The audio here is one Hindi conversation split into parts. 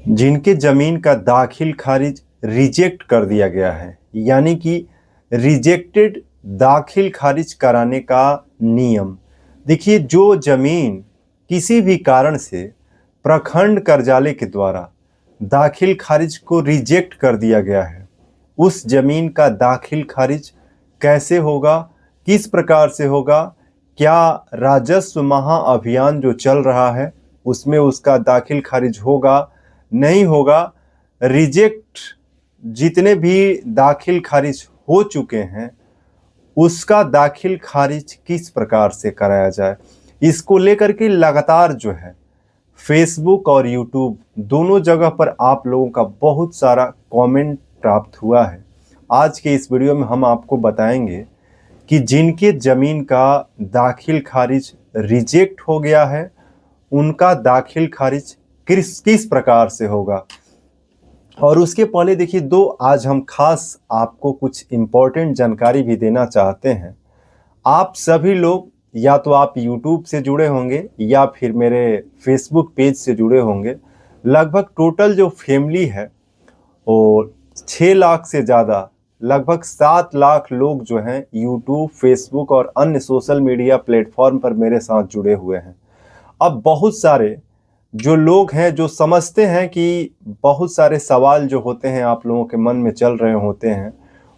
जिनके ज़मीन का दाखिल खारिज रिजेक्ट कर दिया गया है, यानी कि रिजेक्टेड दाखिल खारिज कराने का नियम। देखिए, जो ज़मीन किसी भी कारण से प्रखंड कार्यालय के द्वारा दाखिल खारिज को रिजेक्ट कर दिया गया है, उस ज़मीन का दाखिल खारिज कैसे होगा, किस प्रकार से होगा, क्या राजस्व महाअभियान जो चल रहा है उसमें उसका दाखिल खारिज होगा, नहीं होगा, रिजेक्ट जितने भी दाखिल खारिज हो चुके हैं उसका दाखिल खारिज किस प्रकार से कराया जाए, इसको लेकर के लगातार जो है फेसबुक और यूट्यूब दोनों जगह पर आप लोगों का बहुत सारा कमेंट प्राप्त हुआ है। आज के इस वीडियो में हम आपको बताएंगे कि जिनके ज़मीन का दाखिल खारिज रिजेक्ट हो गया है उनका दाखिल खारिज किस प्रकार से होगा। और उसके पहले देखिए, आज हम खास आपको कुछ इम्पोर्टेंट जानकारी भी देना चाहते हैं। आप सभी लोग या तो आप YouTube से जुड़े होंगे या फिर मेरे Facebook पेज से जुड़े होंगे। लगभग टोटल जो फैमिली है वो 6 लाख से ज़्यादा, लगभग 7 लाख लोग जो हैं YouTube, Facebook और अन्य सोशल मीडिया प्लेटफॉर्म पर मेरे साथ जुड़े हुए हैं। अब बहुत सारे जो लोग हैं जो समझते हैं कि बहुत सारे सवाल जो होते हैं आप लोगों के मन में चल रहे होते हैं,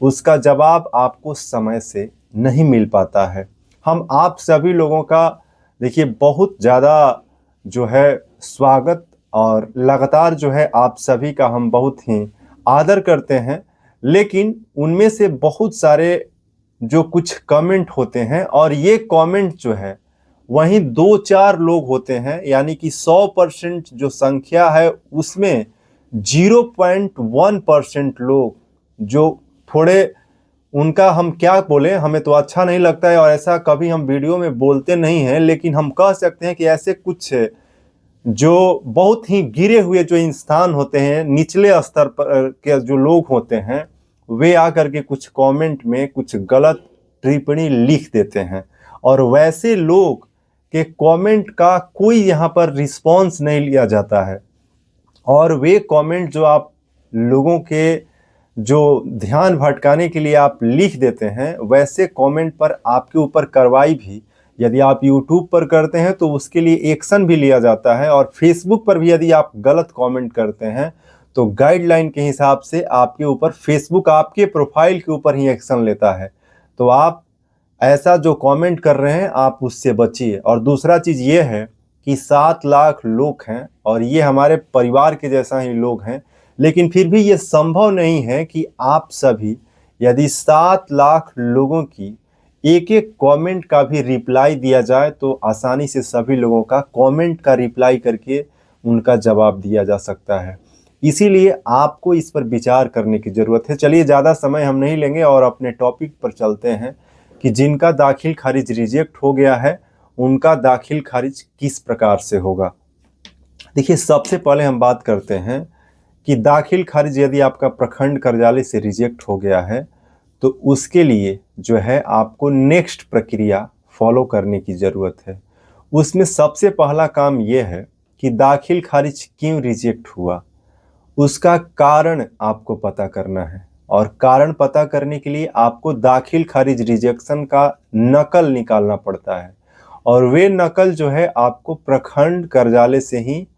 उसका जवाब आपको समय से नहीं मिल पाता है। हम आप सभी लोगों का देखिए बहुत ज़्यादा जो है स्वागत और लगातार जो है आप सभी का हम बहुत ही आदर करते हैं, लेकिन उनमें से बहुत सारे जो कुछ कमेंट होते हैं और ये कमेंट जो है वहीं 2-4 लोग होते हैं, यानी कि 100% जो संख्या है उसमें 0.1% लोग जो थोड़े, उनका हम क्या बोलें, हमें तो अच्छा नहीं लगता है और ऐसा कभी हम वीडियो में बोलते नहीं हैं, लेकिन हम कह सकते हैं कि ऐसे कुछ जो बहुत ही गिरे हुए जो इंसान होते हैं, निचले स्तर पर के जो लोग होते हैं, वे आकर के कुछ कमेंट में कुछ गलत टिप्पणी लिख देते हैं और वैसे लोग के कमेंट का कोई यहाँ पर रिस्पॉन्स नहीं लिया जाता है। और वे कमेंट जो आप लोगों के जो ध्यान भटकाने के लिए आप लिख देते हैं, वैसे कमेंट पर आपके ऊपर कार्रवाई भी यदि आप यूट्यूब पर करते हैं तो उसके लिए एक्शन भी लिया जाता है, और फेसबुक पर भी यदि आप गलत कमेंट करते हैं तो गाइडलाइन के हिसाब से आपके ऊपर फेसबुक आपके प्रोफाइल के ऊपर ही एक्शन लेता है। तो आप ऐसा जो कमेंट कर रहे हैं आप उससे बचिए। और दूसरा चीज़ ये है कि 7 लाख लोग हैं और ये हमारे परिवार के जैसा ही लोग हैं, लेकिन फिर भी ये संभव नहीं है कि आप सभी यदि 7 लाख लोगों की एक एक कमेंट का भी रिप्लाई दिया जाए तो आसानी से सभी लोगों का कमेंट का रिप्लाई करके उनका जवाब दिया जा सकता है। इसीलिए आपको इस पर विचार करने की ज़रूरत है। चलिए, ज़्यादा समय हम नहीं लेंगे और अपने टॉपिक पर चलते हैं कि जिनका दाखिल खारिज रिजेक्ट हो गया है उनका दाखिल खारिज किस प्रकार से होगा। देखिए, सबसे पहले हम बात करते हैं कि दाखिल खारिज यदि आपका प्रखंड कार्यालय से रिजेक्ट हो गया है तो उसके लिए जो है आपको नेक्स्ट प्रक्रिया फॉलो करने की ज़रूरत है। उसमें सबसे पहला काम यह है कि दाखिल खारिज क्यों रिजेक्ट हुआ, उसका कारण आपको पता करना है। और कारण पता करने के लिए आपको दाखिल खारिज रिजेक्शन का नकल निकालना पड़ता है, और वे नकल जो है आपको प्रखंड कार्यालय से ही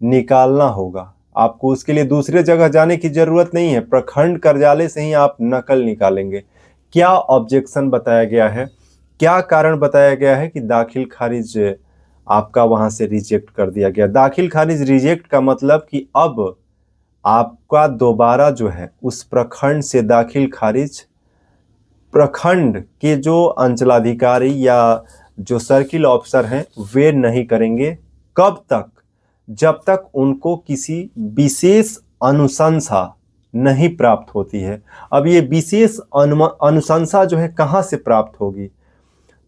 निकालना होगा। आपको उसके लिए दूसरे जगह जाने की ज़रूरत नहीं है, प्रखंड कार्यालय से ही आप नकल निकालेंगे। क्या ऑब्जेक्शन बताया गया है, क्या कारण बताया गया है कि दाखिल खारिज आपका वहाँ से रिजेक्ट कर दिया गया। दाखिल खारिज रिजेक्ट का मतलब कि अब आपका दोबारा जो है उस प्रखंड से दाखिल खारिज प्रखंड के जो अंचलाधिकारी या जो सर्किल ऑफिसर हैं वे नहीं करेंगे। कब तक? जब तक उनको किसी विशेष अनुशंसा नहीं प्राप्त होती है। अब ये विशेष अनुशंसा जो है कहाँ से प्राप्त होगी,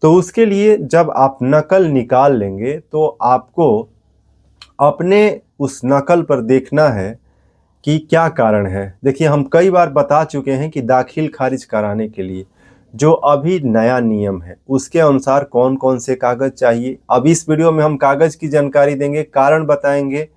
तो उसके लिए जब आप नकल निकाल लेंगे तो आपको अपने उस नकल पर देखना है कि क्या कारण है। देखिए, हम कई बार बता चुके हैं कि दाखिल खारिज कराने के लिए जो अभी नया नियम है उसके अनुसार कौन कौन से कागज़ चाहिए। अब इस वीडियो में हम कागज़ की जानकारी देंगे, कारण बताएंगे,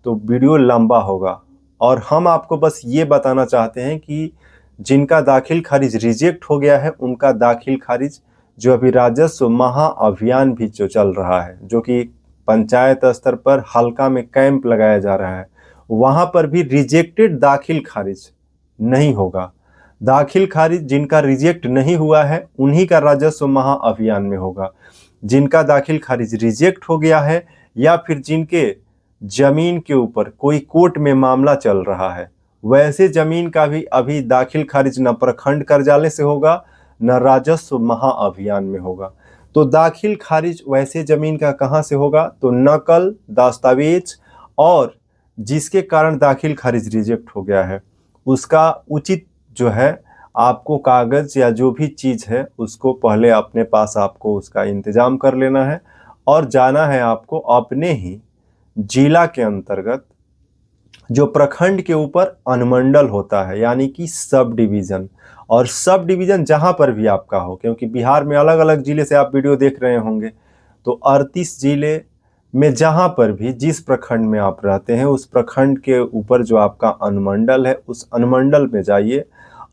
तो वीडियो लंबा होगा। और हम आपको बस ये बताना चाहते हैं कि जिनका दाखिल खारिज रिजेक्ट हो गया है उनका दाखिल खारिज जो अभी राजस्व महाअभियान भी जो चल रहा है, जो कि पंचायत स्तर पर हल्का में कैंप लगाया जा रहा है, वहां पर भी रिजेक्टेड दाखिल खारिज नहीं होगा। दाखिल खारिज जिनका रिजेक्ट नहीं हुआ है उन्हीं का राजस्व महाअभियान में होगा। जिनका दाखिल खारिज रिजेक्ट हो गया है या फिर जिनके जमीन के ऊपर कोई कोर्ट में मामला चल रहा है, वैसे जमीन का भी अभी दाखिल खारिज न प्रखंड कार्यालय से होगा न राजस्व महाअभियान में होगा। तो दाखिल खारिज वैसे जमीन का कहां से होगा? तो नकल, दस्तावेज और जिसके कारण दाखिल खारिज रिजेक्ट हो गया है उसका उचित जो है आपको कागज या जो भी चीज है उसको पहले अपने पास आपको उसका इंतजाम कर लेना है और जाना है आपको अपने ही जिला के अंतर्गत जो प्रखंड के ऊपर अनुमंडल होता है, यानी कि सब डिवीजन। और सब डिवीजन जहां पर भी आपका हो, क्योंकि बिहार में अलग अलग जिले से आप वीडियो देख रहे होंगे, तो 38 जिले में जहां पर भी जिस प्रखंड में आप रहते हैं उस प्रखंड के ऊपर जो आपका अनुमंडल है उस अनुमंडल में जाइए।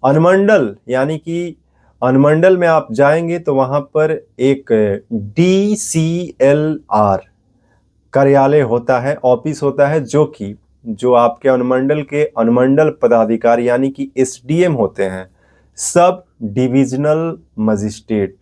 अनुमंडल यानी कि अनुमंडल में आप जाएंगे तो वहां पर एक DCLR कार्यालय होता है, ऑफिस होता है, जो आपके अनुमंडल के अनुमंडल पदाधिकारी यानी कि SDM होते हैं, सब डिविजनल मजिस्ट्रेट।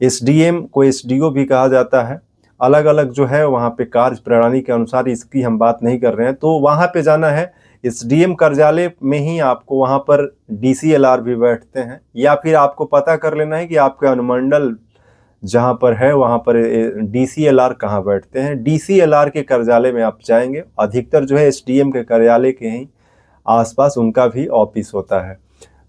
SDM को SDO भी कहा जाता है, अलग अलग जो है वहाँ पे कार्य प्रणाली के अनुसार, इसकी हम बात नहीं कर रहे हैं। तो वहाँ पे जाना है, SDM कार्यालय में ही आपको वहाँ पर DCLR भी बैठते हैं, या फिर आपको पता कर लेना है कि आपके अनुमंडल जहाँ पर है वहाँ पर DCLR कहाँ बैठते हैं। DCLR के कार्यालय में आप जाएंगे, अधिकतर जो है SDM के कार्यालय के ही आसपास उनका भी ऑफिस होता है।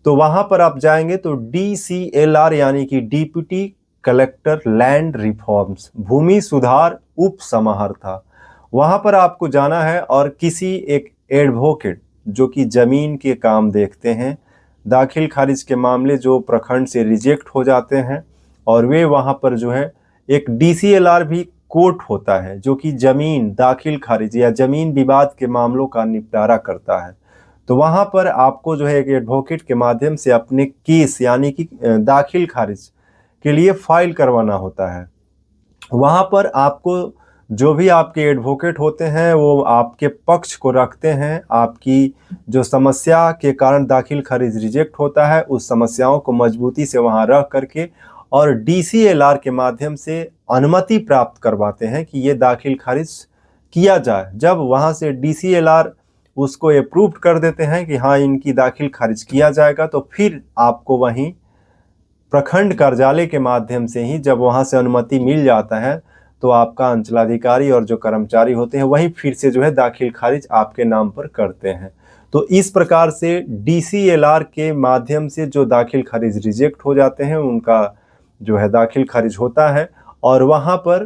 तो वहाँ पर आप जाएंगे तो DCLR यानी कि डिप्टी कलेक्टर लैंड रिफॉर्म्स, भूमि सुधार उप समाहर्ता, वहाँ पर आपको जाना है और किसी एक एडवोकेट जो कि जमीन के काम देखते हैं, दाखिल खारिज के मामले जो प्रखंड से रिजेक्ट हो जाते हैं, और वे वहाँ पर जो है एक DCLR भी कोर्ट होता है जो कि जमीन दाखिल खारिज या जमीन विवाद के मामलों का निपटारा करता है। तो वहाँ पर आपको जो है एक एडवोकेट के माध्यम से अपने केस यानी कि दाखिल खारिज के लिए फाइल करवाना होता है। वहाँ पर आपको जो भी आपके एडवोकेट होते हैं वो आपके पक्ष को रखते हैं, आपकी जो समस्या के कारण दाखिल खारिज रिजेक्ट होता है उस समस्याओं को मजबूती से वहाँ रख करके और DCLR के माध्यम से अनुमति प्राप्त करवाते हैं कि ये दाखिल खारिज किया जाए। जब वहाँ से DCLR उसको अप्रूव कर देते हैं कि हाँ इनकी दाखिल खारिज किया जाएगा, तो फिर आपको वहीं प्रखंड कार्यालय के माध्यम से ही जब वहाँ से अनुमति मिल जाता है तो आपका अंचलाधिकारी और जो कर्मचारी होते हैं वही फिर से जो है दाखिल खारिज आपके नाम पर करते हैं। तो इस प्रकार से DCLR के माध्यम से जो दाखिल खारिज रिजेक्ट हो जाते हैं उनका जो है दाखिल खारिज होता है, और वहाँ पर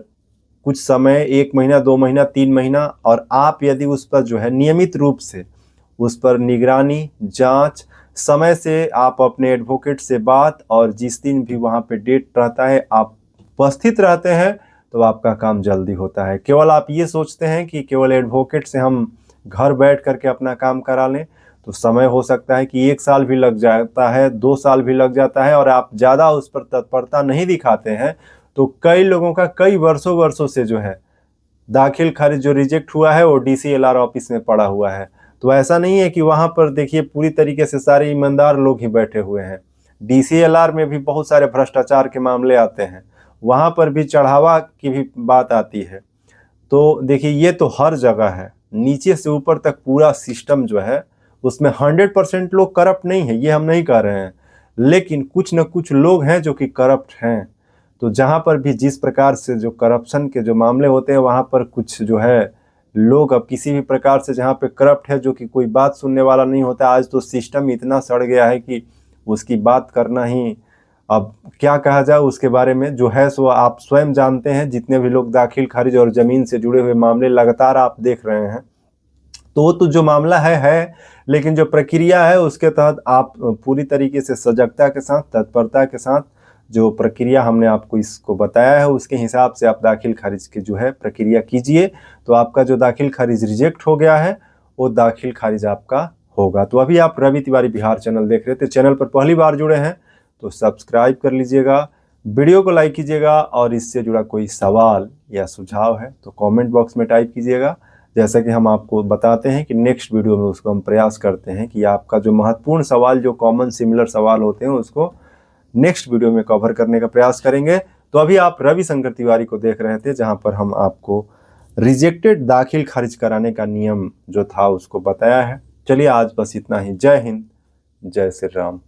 कुछ समय 1 महीना 2 महीना 3 महीना, और आप यदि उस पर जो है नियमित रूप से उस पर निगरानी जांच समय से आप अपने एडवोकेट से बात, और जिस दिन भी वहाँ पे डेट रहता है आप उपस्थित रहते हैं तो आपका काम जल्दी होता है। केवल आप ये सोचते हैं कि केवल एडवोकेट से हम घर बैठ करके अपना काम करा लें तो समय हो सकता है कि 1 साल भी लग जाता है, 2 साल भी लग जाता है, और आप ज़्यादा उस पर तत्परता नहीं दिखाते हैं तो कई लोगों का कई वर्षों से जो है दाखिल खारिज जो रिजेक्ट हुआ है वो DCLR ऑफिस में पड़ा हुआ है। तो ऐसा नहीं है कि वहाँ पर देखिए पूरी तरीके से सारे ईमानदार लोग ही बैठे हुए हैं, DCLR में भी बहुत सारे भ्रष्टाचार के मामले आते हैं, वहाँ पर भी चढ़ावा की भी बात आती है। तो देखिए ये तो हर जगह है, नीचे से ऊपर तक पूरा सिस्टम जो है उसमें 100% लोग करप्ट नहीं है, ये हम नहीं कह रहे हैं, लेकिन कुछ न कुछ लोग हैं जो कि करप्ट हैं। तो जहाँ पर भी जिस प्रकार से जो करप्शन के जो मामले होते हैं वहाँ पर कुछ जो है लोग अब किसी भी प्रकार से जहाँ पे करप्ट है जो कि कोई बात सुनने वाला नहीं होता। आज तो सिस्टम इतना सड़ गया है कि उसकी बात करना ही, अब क्या कहा जाए उसके बारे में, जो है सो आप स्वयं जानते हैं। जितने भी लोग दाखिल खारिज और ज़मीन से जुड़े हुए मामले लगातार आप देख रहे हैं, तो जो मामला है, लेकिन जो प्रक्रिया है उसके तहत आप पूरी तरीके से सजगता के साथ, तत्परता के साथ जो प्रक्रिया हमने आपको इसको बताया है उसके हिसाब से आप दाखिल खारिज की जो है प्रक्रिया कीजिए, तो आपका जो दाखिल खारिज रिजेक्ट हो गया है वो दाखिल खारिज आपका होगा। तो अभी आप रवि तिवारी बिहार चैनल देख रहे थे, चैनल पर पहली बार जुड़े हैं तो सब्सक्राइब कर लीजिएगा, वीडियो को लाइक कीजिएगा, और इससे जुड़ा कोई सवाल या सुझाव है तो कमेंट बॉक्स में टाइप कीजिएगा। जैसा कि हम आपको बताते हैं कि नेक्स्ट वीडियो में उसको हम प्रयास करते हैं कि आपका जो महत्वपूर्ण सवाल, जो कॉमन सिमिलर सवाल होते हैं, उसको नेक्स्ट वीडियो में कवर करने का प्रयास करेंगे। तो अभी आप रविशंकर तिवारी को देख रहे थे, जहां पर हम आपको रिजेक्टेड दाखिल खारिज कराने का नियम जो था उसको बताया है। चलिए आज बस इतना ही। जय हिंद, जय श्री राम।